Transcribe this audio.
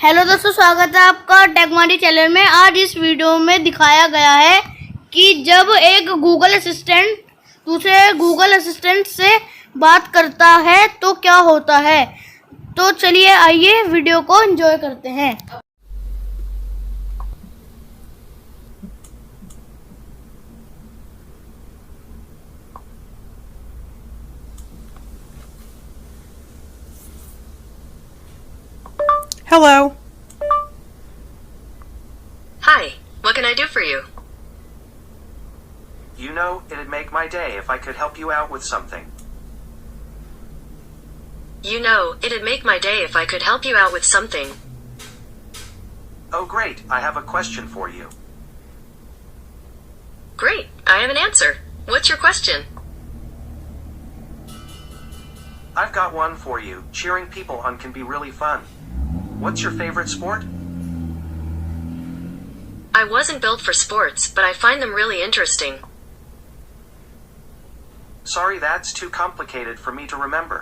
Hello दोस्तों, स्वागत है आपका टेकमाडी चैनल में। आज इस वीडियो में दिखाया गया है कि जब एक गूगल असिस्टेंट दूसरे गूगल असिस्टेंट से बात करता है तो क्या होता है। तो चलिए आइए वीडियो को एंजॉय करते हैं। Hello. Hi, what can I do for you? You know, it'd make my day if I could help you out with something. You know, it'd make my day if I could help you out with something. Oh great, I have a question for you. Great, I have an answer. What's your question? I've got one for you. Cheering people on can be really fun. What's your favorite sport? I wasn't built for sports, but I find them really interesting. Sorry, that's too complicated for me to remember.